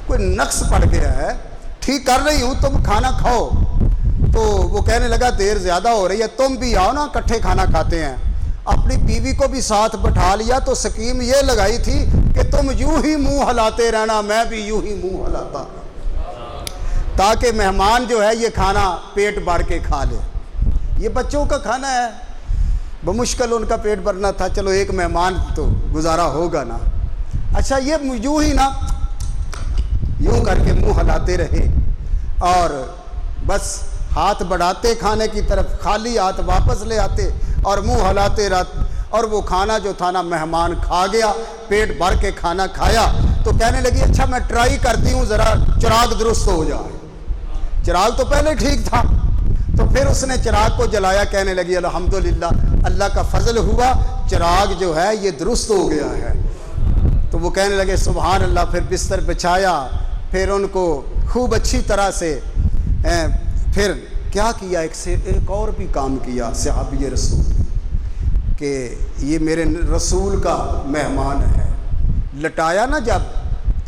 کوئی نقص پڑ گیا ہے، ٹھیک کر رہی ہوں، تم کھانا کھاؤ۔ تو وہ کہنے لگا دیر زیادہ ہو رہی ہے، تم بھی آؤ نا، کٹھے کھانا کھاتے ہیں۔ اپنی بیوی کو بھی ساتھ بٹھا لیا، تو سکیم یہ لگائی تھی کہ تم یوں ہی منہ ہلاتے رہنا، میں بھی یوں ہی منہ ہلاتا، تاکہ مہمان جو ہے یہ کھانا پیٹ بھر کے کھا لے۔ یہ بچوں کا کھانا ہے، بمشکل ان کا پیٹ بھرنا تھا، چلو ایک مہمان تو گزارا ہوگا نا۔ اچھا یہ یوں ہی نا یوں کر کے منہ ہلاتے رہے اور بس ہاتھ بڑھاتے کھانے کی طرف، خالی ہاتھ واپس لے آتے اور منہ ہلاتے رہتے، اور وہ کھانا جو تھا نا مہمان کھا گیا، پیٹ بھر کے کھانا کھایا۔ تو کہنے لگی اچھا میں ٹرائی کرتی ہوں ذرا چراغ درست ہو جائے۔ چراغ تو پہلے ٹھیک تھا، تو پھر اس نے چراغ کو جلایا، کہنے لگی الحمدللہ اللہ کا فضل ہوا، چراغ جو ہے یہ درست ہو گیا ہے۔ تو وہ کہنے لگے سبحان اللہ، پھر بستر بچھایا، پھر ان کو خوب اچھی طرح سے پھر کیا کیا؟ ایک اور بھی کام کیا صحابی رسول نے کہ یہ میرے رسول کا مہمان ہے. لٹایا نا جب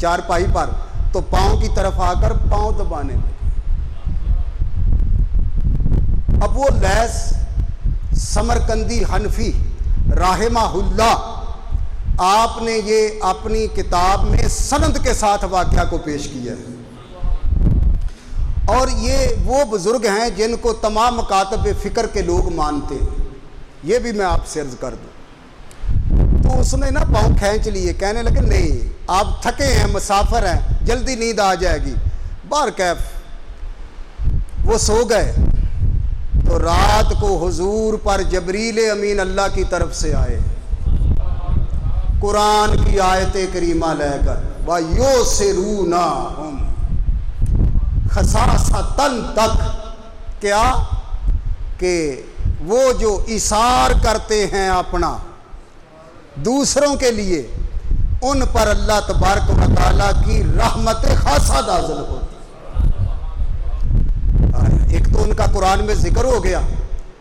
چارپائی پر تو پاؤں کی طرف آ کر پاؤں دبانے لگے. اب وہ لیث سمرقندی حنفی رحمہ اللہ، آپ نے یہ اپنی کتاب میں سند کے ساتھ واقعہ کو پیش کیا ہے. اور یہ وہ بزرگ ہیں جن کو تمام مکاتب فکر کے لوگ مانتے ہیں. یہ بھی میں آپ سے عرض کر دوں. تو اس نے نا پاؤں کھینچ لیے، کہنے لگے نہیں آپ تھکے ہیں، مسافر ہیں، جلدی نیند آ جائے گی. بار کیف وہ سو گئے تو رات کو حضور پر جبریل امین اللہ کی طرف سے آئے قرآن کی آیت کریمہ لے کر، وَيُوسِرُونَهُمْ خَصَاصَةً تک. کیا کہ وہ جو ایثار کرتے ہیں اپنا دوسروں کے لیے، ان پر اللہ تبارک و تعالیٰ کی رحمت خاصہ نازل ہوتی. ایک تو ان کا قرآن میں ذکر ہو گیا،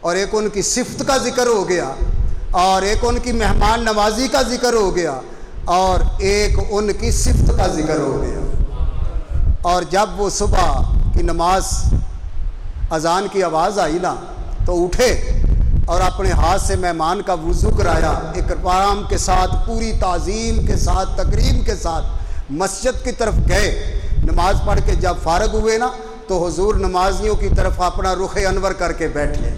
اور ایک ان کی صفت کا ذکر ہو گیا، اور ایک ان کی مہمان نوازی کا ذکر ہو گیا، اور ایک ان کی صفت کا ذکر ہو گیا. اور جب وہ صبح کی نماز اذان کی آواز آئی نا تو اٹھے اور اپنے ہاتھ سے مہمان کا وضو کرایا، اکرام کے ساتھ، پوری تعظیم کے ساتھ، تکریم کے ساتھ مسجد کی طرف گئے. نماز پڑھ کے جب فارغ ہوئے نا تو حضور نمازیوں کی طرف اپنا رخ انور کر کے بیٹھے.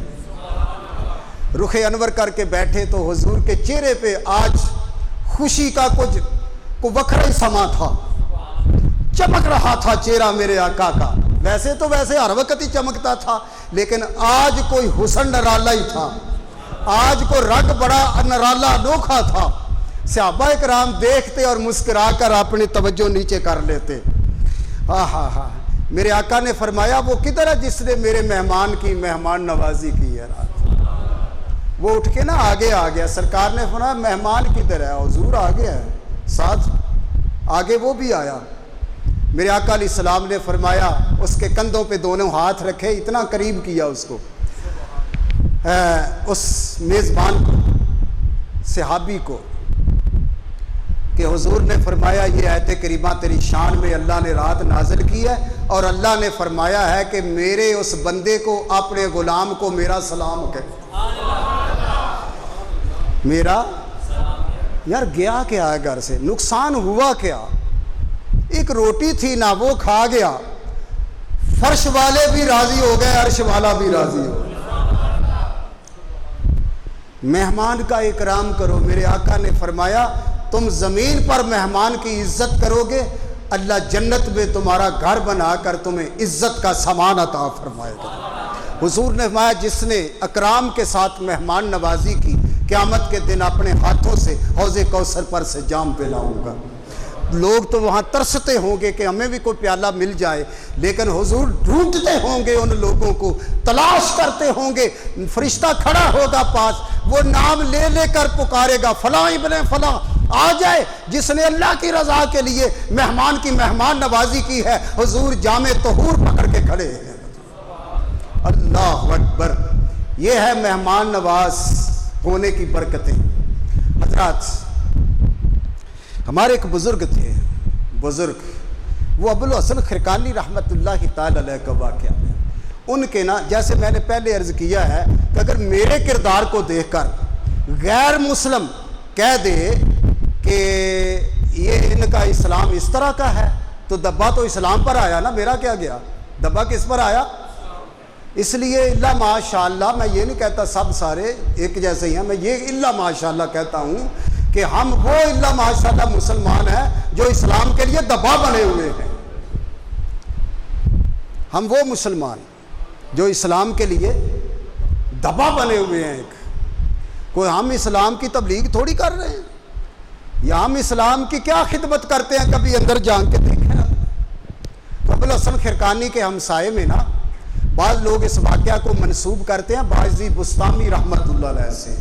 رخ انور کر کے بیٹھے تو حضور کے چہرے پہ آج خوشی کا کچھ وکھرا ہی سما تھا، چمک رہا تھا چہرہ میرے آقا کا. ویسے ہر وقت ہی چمکتا تھا، لیکن آج کوئی حسن نرالا ہی تھا، آج کو رنگ بڑا نرالا انوکھا تھا. صحابہ اکرام دیکھتے اور مسکرا کر اپنی توجہ نیچے کر لیتے. ہاں میرے آقا نے فرمایا وہ کدھر ہے جس نے میرے مہمان کی مہمان نوازی کی ہے رات. وہ اٹھ کے نا آگے آ گیا. سرکار نے فرمایا مہمان کدھر ہے؟ حضور آگے ہے، ساتھ آگے وہ بھی آیا. میرے آقا علیہ السلام نے فرمایا، اس کے کندھوں پہ دونوں ہاتھ رکھے، اتنا قریب کیا اس کو، اس میزبان کو، صحابی کو، کہ حضور نے فرمایا یہ آیت کریمہ تیری شان میں اللہ نے رات نازل کی ہے، اور اللہ نے فرمایا ہے کہ میرے اس بندے کو، اپنے غلام کو میرا سلام کہے. میرا یار گیا کیا ہے گھر سے؟ نقصان ہوا کیا؟ ایک روٹی تھی نا وہ کھا گیا، فرش والے بھی راضی ہو گئے، عرش والا بھی راضی ہو گیا. مہمان کا اکرام کرو. میرے آقا نے فرمایا تم زمین پر مہمان کی عزت کرو گے، اللہ جنت میں تمہارا گھر بنا کر تمہیں عزت کا سامان عطا فرمائے گا. حضور نے فرمایا جس نے اکرام کے ساتھ مہمان نوازی کی، قیامت کے دن اپنے ہاتھوں سے حوض کوثر پر سے جام پلاؤں گا. لوگ تو وہاں ترستے ہوں گے کہ ہمیں بھی کوئی پیالہ مل جائے، لیکن حضور ڈھونڈتے ہوں گے ان لوگوں کو، تلاش کرتے ہوں گے. فرشتہ کھڑا ہوگا پاس، وہ نام لے لے کر پکارے گا، فلاں ابن فلاں آ جائے جس نے اللہ کی رضا کے لیے مہمان کی مہمان نوازی کی ہے. حضور جامع طہور پکڑ کے کھڑے ہیں. اللہ اکبر. یہ ہے مہمان نواز ہونے کی برکتیں. حضرات ہمارے ایک بزرگ تھے، وہ ابوالحسن خرقانی رحمۃ اللہ تعالی علیہ کا واقعہ ہے. ان کے نا جیسے میں نے پہلے عرض کیا ہے کہ اگر میرے کردار کو دیکھ کر غیر مسلم کہہ دے کہ یہ ان کا اسلام اس طرح کا ہے تو دبا تو اسلام پر آیا نا، میرا کیا گیا؟ دبا کس پر آیا؟ اس لیے اللہ ماشاءاللہ، میں یہ نہیں کہتا سب سارے ایک جیسے ہی ہیں، میں یہ اللہ ماشاءاللہ کہتا ہوں کہ ہم وہ اللہ ماشاءاللہ مسلمان ہیں جو اسلام کے لیے دبا بنے ہوئے ہیں. ہم وہ مسلمان جو اسلام کے لیے دبا بنے ہوئے ہیں. کوئی ہم اسلام کی تبلیغ تھوڑی کر رہے ہیں، یا ہم اسلام کی کیا خدمت کرتے ہیں، کبھی اندر جان کے دیکھیں. ابوالحسن خرقانی کے ہمسائے میں نا بعض لوگ اس واقعہ کو منسوب کرتے ہیں باجی بستامی رحمت اللہ علیہ سے.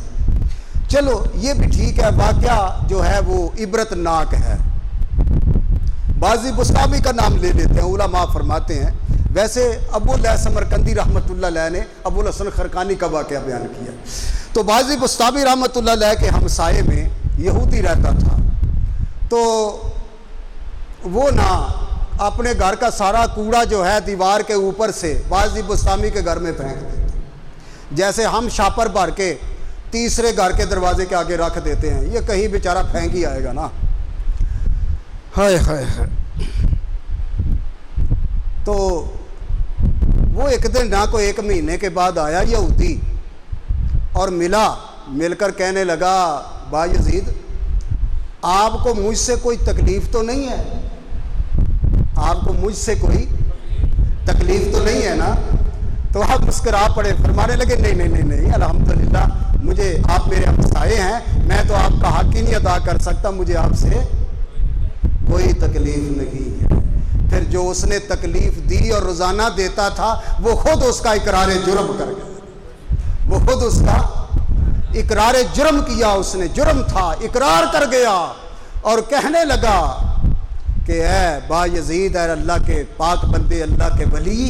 چلو یہ بھی ٹھیک ہے، واقعہ جو ہے وہ عبرت ناک ہے. بازی بستامی کا نام لے لیتے ہیں. علماء فرماتے ہیں ویسے ابو الحسن سمرقندی رحمۃ اللہ علیہ نے ابو الحسن خرقانی کا واقعہ بیان کیا. تو باجی بستامی رحمۃ اللہ علیہ کے ہمسائے میں یہودی رہتا تھا. تو وہ نا اپنے گھر کا سارا کوڑا جو ہے دیوار کے اوپر سے باجی بستامی کے گھر میں پھینک دیتے. جیسے ہم شاپر بھر کے تیسرے گھر کے دروازے کے آگے رکھ دیتے ہیں, یہ کہیں بیچارہ پھینک ہی آئے گا نا. ہائے ہائے ہائے. تو وہ ایک دن نہ کو 1 مہینے کے بعد آیا یہودی اور مل کر کہنے لگا, با یزید آپ کو مجھ سے کوئی تکلیف تو نہیں ہے؟ آپ کو مجھ سے کوئی تکلیف تو نہیں ہے نا؟ تو آپ مسکرا پڑے, فرمانے لگے نہیں الحمدللہ, مجھے آپ میرے ہمسائے ہیں, میں تو آپ کا حق ہی نہیں ادا کر سکتا, مجھے آپ سے کوئی تکلیف نہیں ہے. پھر جو اس نے تکلیف دی اور روزانہ دیتا تھا وہ خود اس کا اقرار جرم کر گیا. وہ خود اس کا اقرار جرم کیا, اس نے جرم تھا اقرار کر گیا اور کہنے لگا کہ اے با یزید, اے اللہ کے پاک بندے, اللہ کے ولی,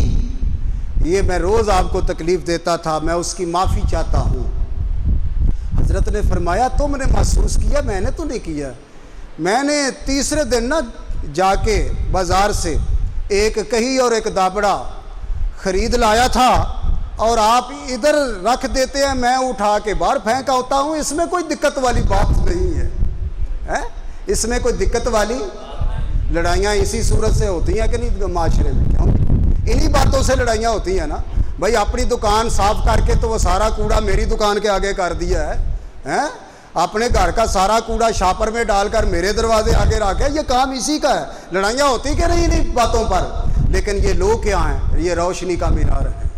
یہ میں روز آپ کو تکلیف دیتا تھا, میں اس کی معافی چاہتا ہوں. حضرت نے فرمایا تم نے محسوس کیا, میں نے تو نہیں کیا. میں نے تیسرے دن نا جا کے بازار سے ایک کہی اور ایک دابڑا خرید لایا تھا اور آپ ادھر رکھ دیتے ہیں, میں اٹھا کے باہر پھینکا ہوتا ہوں, اس میں کوئی دقت والی بات نہیں ہے. اس میں کوئی دقت والی, لڑائیاں اسی صورت سے ہوتی ہیں کہ نہیں معاشرے میں؟ کیوں انہی باتوں سے لڑائیاں ہوتی ہیں نا بھائی. اپنی دکان صاف کر کے تو وہ سارا کوڑا میری دکان کے آگے کر دیا ہے, اپنے گھر کا سارا کوڑا شاپر میں ڈال کر میرے دروازے آگے رکھا, یہ کام اسی کا ہے. لڑائیاں ہوتی کہ نہیں انہی باتوں پر؟ لیکن یہ لوگ کیا ہیں؟ یہ روشنی کا مینار ہے,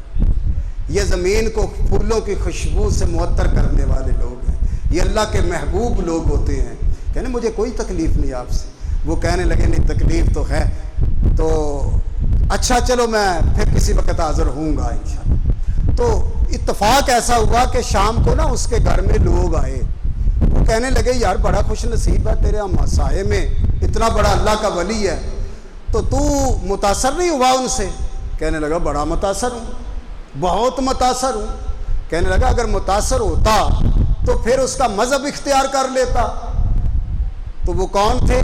یہ زمین کو پھولوں کی خوشبو سے معطر کرنے والے لوگ ہیں, یہ اللہ کے محبوب لوگ ہوتے ہیں. کہنے مجھے کوئی تکلیف نہیں آپ سے. وہ کہنے لگے نہیں تکلیف تو ہے, تو اچھا چلو میں پھر کسی وقت حاضر ہوں گا انشاءاللہ. تو اتفاق ایسا ہوا کہ شام کو نا اس کے گھر میں لوگ آئے. وہ کہنے لگے یار بڑا خوش نصیب ہے, تیرے ہمسائے میں اتنا بڑا اللہ کا ولی ہے, تو متاثر نہیں ہوا ان سے؟ کہنے لگا بڑا متاثر ہوں, بہت متاثر ہوں. کہنے لگا اگر متاثر ہوتا تو پھر اس کا مذہب اختیار کر لیتا. تو وہ کون تھے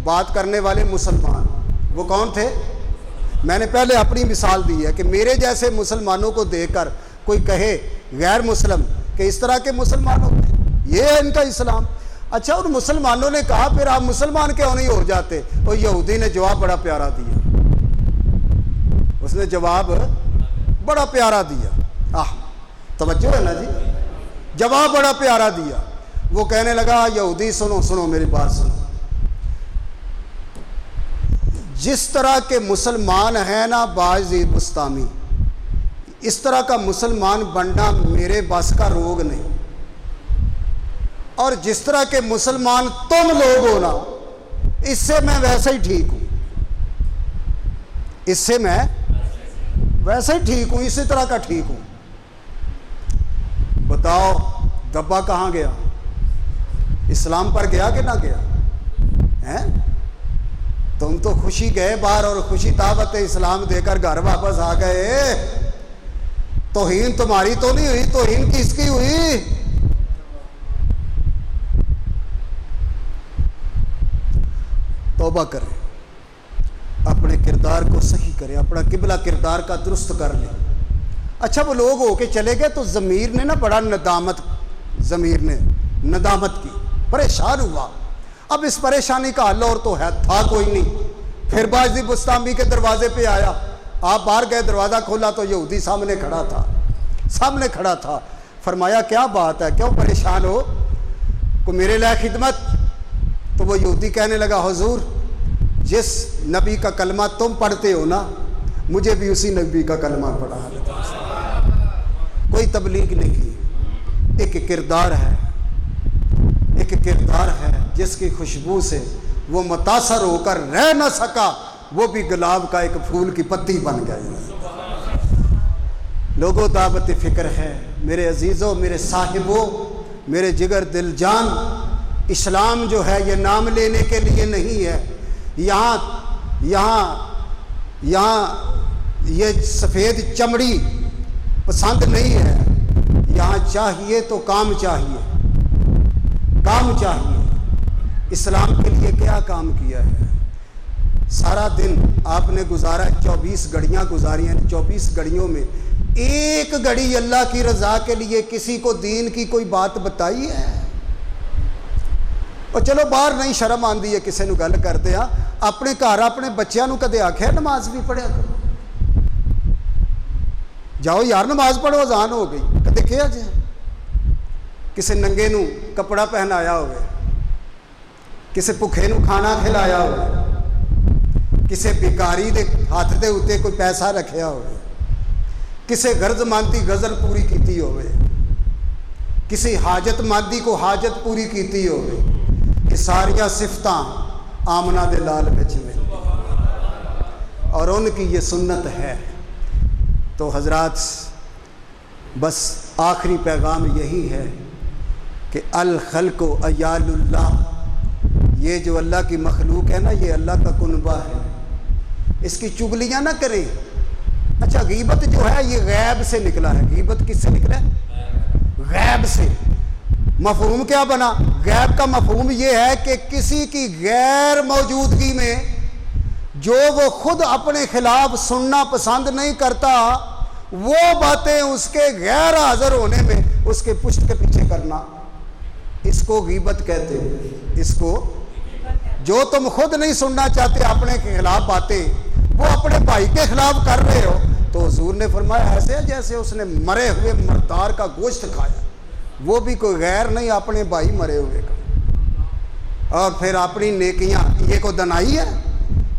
بات کرنے والے؟ مسلمان. وہ کون تھے؟ میں نے پہلے اپنی مثال دی ہے کہ میرے جیسے مسلمانوں کو دیکھ کر کوئی کہے غیر مسلم کہ اس طرح کے مسلمان ہوتے ہیں, یہ ہے ان کا اسلام. اچھا ان مسلمانوں نے کہا پھر آپ مسلمان کیوں نہیں ہو جاتے؟ اور یہودی نے جواب بڑا پیارا دیا. اس نے جواب بڑا پیارا دیا. توجہ ہے نا جی, جواب بڑا پیارا دیا. وہ کہنے لگا یہودی سنو میری بات سنو, جس طرح کے مسلمان ہیں نا باجی بستامی, اس طرح کا مسلمان بننا میرے بس کا روگ نہیں. اور جس طرح کے مسلمان تم لوگ ہو نا, اس سے میں ویسے ہی ٹھیک ہوں, اس سے میں ویسے ہی ٹھیک ہوں, اسی طرح کا ٹھیک ہوں. بتاؤ دبا کہاں گیا؟ اسلام پر گیا کہ نہ گیا؟ تم تو خوشی گئے باہر اور خوشی دعوت اسلام دے کر گھر واپس آ گئے. توہین تمہاری تو نہیں ہوئی, توہین کس کی ہوئی؟ توبہ کریں, اپنے کردار کو صحیح کریں, اپنا قبلہ کردار کا درست کر لیں. اچھا وہ لوگ ہو کے چلے گئے تو ضمیر نے نا بڑا ندامت کی, پریشان ہوا. اب اس پریشانی کا حل اور تو تھا کوئی نہیں. پھر باجی بستامی کے دروازے پہ آیا, آپ باہر گئے, دروازہ کھولا تو یہودی سامنے کھڑا تھا. فرمایا کیا بات ہے, کیوں پریشان ہو, کو میرے لئے خدمت؟ تو وہ یہودی کہنے لگا حضور جس نبی کا کلمہ تم پڑھتے ہو نا, مجھے بھی اسی نبی کا کلمہ پڑھا. کوئی تبلیغ نہیں کی, ایک کردار ہے جس کی خوشبو سے وہ متاثر ہو کر رہ نہ سکا, وہ بھی گلاب کا ایک پھول کی پتی بن گئی. لوگوں دعوت فکر ہے میرے عزیزوں, میرے صاحبوں, میرے جگر دل جان. اسلام جو ہے یہ نام لینے کے لیے نہیں ہے. یہ سفید چمڑی پسند نہیں ہے، یہاں چاہیے تو کام چاہیے، کام چاہیے۔ اسلام کے لیے کیا کام کیا ہے؟ سارا دن آپ نے گزارا، 24 گھڑیاں گزاری ہیں، 24 گھڑیوں میں ایک گھڑی اللہ کی رضا کے لیے کسی کو دین کی کوئی بات بتائی ہے؟ اور چلو باہر نہیں شرم آندی ہے کسی نو گل کرتے ہاں، اپنے گھر اپنے بچیاں نو کدے آکھیا نماز بھی پڑھیا کرو؟ جاؤ یار نماز پڑھو، اذان ہو گئی، کدے کہیا جے؟ کسی ننگے نو کپڑا پہنایا ہوئے، کسی بھکھے نو کھانا کھلایا ہوئے، کسی بیکاری دے ہاتھ دے اتے کوئی پیسہ رکھیا ہوئے، کسی غرض مندی غزل پوری کیتی ہوئے، کسی حاجت مندی کو حاجت پوری کیتی ہوئے، کہ ساریاں صفتاں آمنہ دے لال بچ میں، اور ان کی یہ سنت ہے۔ تو حضرات بس آخری پیغام یہی ہے کہ الخلق عیال اللہ، یہ جو اللہ کی مخلوق ہے نا، یہ اللہ کا کنبہ ہے، اس کی چگلیاں نہ کریں۔ اچھا غیبت جو ہے یہ غیب سے نکلا ہے، غیبت کس سے نکلا ہے؟ غیب سے۔ مفہوم کیا بنا؟ غیب کا مفہوم یہ ہے کہ کسی کی غیر موجودگی میں جو وہ خود اپنے خلاف سننا پسند نہیں کرتا، وہ باتیں اس کے غیر حاضر ہونے میں اس کے پشت کے پیچھے کرنا، اس کو غیبت کہتے ہیں۔ اس کو جو تم خود نہیں سننا چاہتے اپنے کے خلاف باتیں، وہ اپنے بھائی کے خلاف کر رہے ہو، تو حضور نے فرمایا ایسے ہے جیسے اس نے مرے ہوئے مردار کا گوشت کھایا، وہ بھی کوئی غیر نہیں، اپنے بھائی مرے ہوئے کا۔ اور پھر اپنی نیکیاں، یہ کو دنائی ہے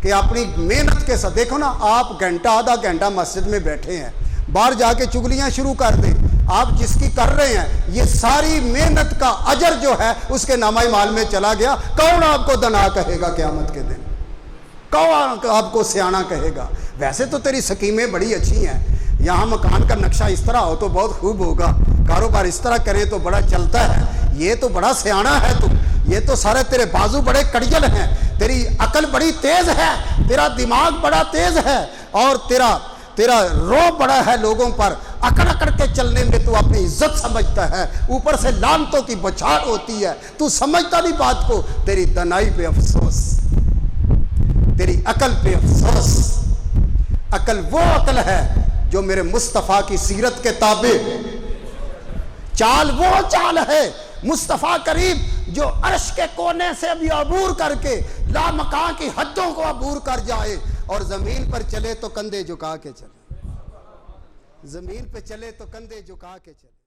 کہ اپنی محنت کے ساتھ، دیکھو نا آپ گھنٹہ آدھا گھنٹہ مسجد میں بیٹھے ہیں، باہر جا کے چگلیاں شروع کر دیں، آپ جس کی کر رہے ہیں یہ ساری محنت کا اجر جو ہے اس کے نامہ اعمال میں چلا گیا۔ کون آپ کو دنا کہے گا قیامت کے دن؟ کون آپ کو سیانا کہے گا؟ ویسے تو تیری سکیمیں بڑی اچھی ہیں، یہاں مکان کا نقشہ اس طرح ہو تو بہت خوب ہوگا، کاروبار اس طرح کرے تو بڑا چلتا ہے، یہ تو بڑا سیانا ہے تو، یہ تو سارے تیرے بازو بڑے کڑیل ہیں، تیری عقل بڑی تیز ہے، تیرا دماغ بڑا تیز ہے، اور تیرا روب بڑا ہے لوگوں پر، اکڑ اکڑ کے چلنے میں تو اپنی عزت سمجھتا ہے، اوپر سے لعنتوں کی بچھاڑ ہوتی ہے، تو سمجھتا نہیں بات کو۔ تیری دنائی پہ افسوس، تیری عقل پہ افسوس۔ عقل وہ عقل ہے جو میرے مصطفیٰ کی سیرت کے تابع، چال وہ چال ہے مصطفیٰ کریم جو عرش کے کونے سے بھی عبور کر کے لامکان کی حدوں کو عبور کر جائے، اور زمین پر چلے تو کندھے جھکا کے چلے، زمین پہ چلے تو کندھے جھکا کے چلے۔